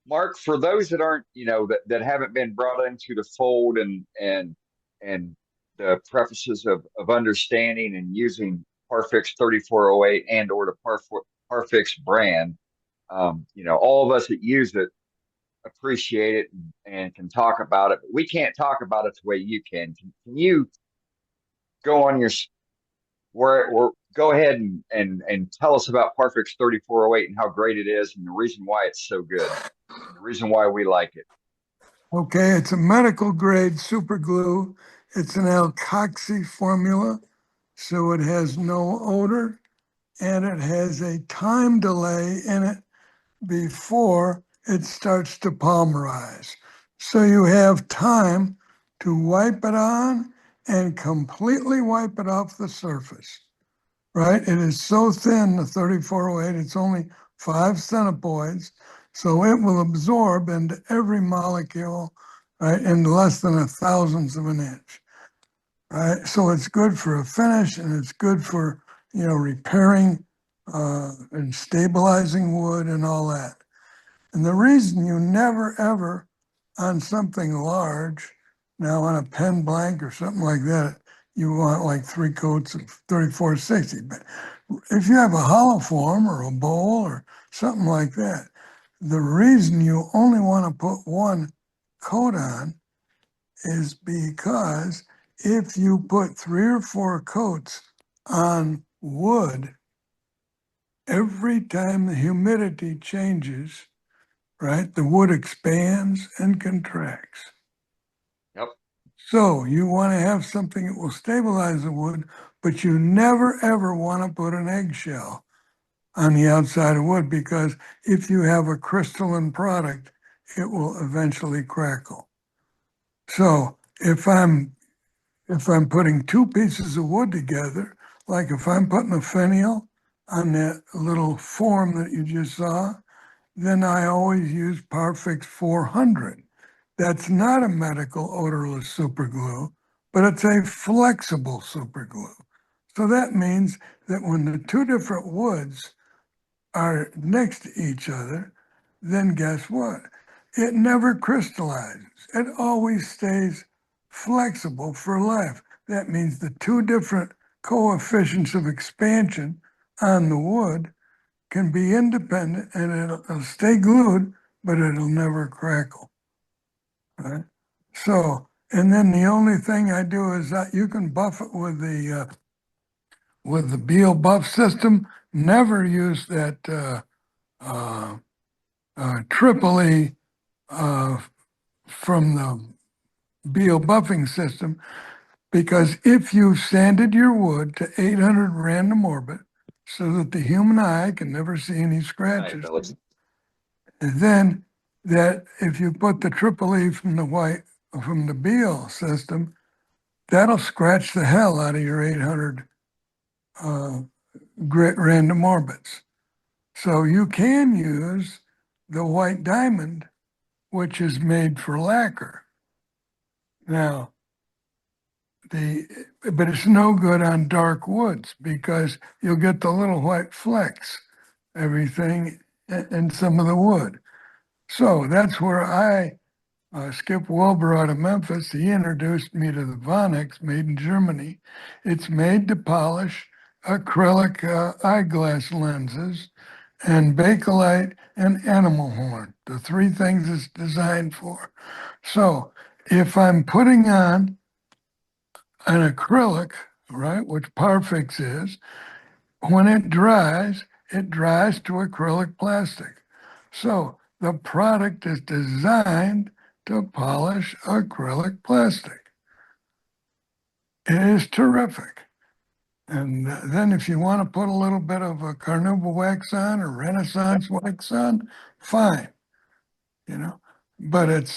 Mark, for those that aren't, that haven't been brought into the fold and the prefaces of understanding and using Parfix 3408 and or the Parfix brand, all of us that use it appreciate it and can talk about it. But we can't talk about it the way you can. Can you go on your where go ahead and tell us about Parfix 3408 and how great it is and the reason why it's so good and the reason why we like it. Okay, it's a medical grade super glue. It's an alkoxy formula, so it has no odor and it has a time delay in it before it starts to polymerize. So you have time to wipe it on and completely wipe it off the surface, right? It is so thin, the 3408, it's only 5 centipoids, so it will absorb into every molecule, right, in less than a thousandth of an inch, right? So it's good for a finish and it's good for, repairing and stabilizing wood and all that. And the reason you never ever on something large, now on a pen blank or something like that, you want like 3 coats of 3460. But if you have a hollow form or a bowl or something like that, the reason you only want to put 1 coat on is because if you put 3 or 4 coats on wood, every time the humidity changes, right, the wood expands and contracts. Yep. So you want to have something that will stabilize the wood, but you never ever want to put an eggshell on the outside of wood because if you have a crystalline product, it will eventually crackle. So if I'm putting 2 pieces of wood together, like if I'm putting a finial on that little form that you just saw, then I always use Parfix 400. That's not a medical odorless superglue, but it's a flexible superglue. So that means that when the 2 different woods are next to each other, then guess what? It never crystallizes. It always stays flexible for life. That means the 2 different coefficients of expansion on the wood can be independent and it'll stay glued, but it'll never crackle. Right? So, and then the only thing I do is that you can buff it with the Beal buff system. Never use that triple E from the Beal buffing system because if you sanded your wood to 800 random orbit so that the human eye can never see any scratches, and then that if you put the triple E from the Beal system, that'll scratch the hell out of your 800 grit random orbits. So you can use the white diamond, which is made for lacquer. Now, but it's no good on dark woods because you'll get the little white flecks, everything in some of the wood. So that's where Skip Wilbur out of Memphis, he introduced me to the Vonax made in Germany. It's made to polish acrylic eyeglass lenses and Bakelite and animal horn, the 3 things it's designed for. So if I'm putting on an acrylic, right, which Parfix is, when it dries to acrylic plastic. So the product is designed to polish acrylic plastic. It is terrific. And then if you want to put a little bit of a carnauba wax on or Renaissance wax on, fine, you know. But it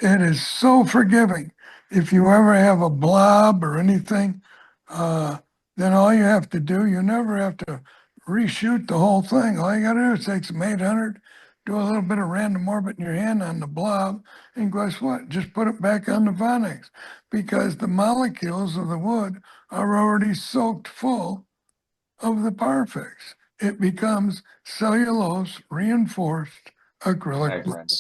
is so forgiving. If you ever have a blob or anything, then all you have to do, you never have to reshoot the whole thing. All you got to do is take some 800, do a little bit of random orbit in your hand on the blob, and guess what? Just put it back on the Vonax because the molecules of the wood are already soaked full of the Parfix. It becomes cellulose reinforced acrylic. Night, Brandon.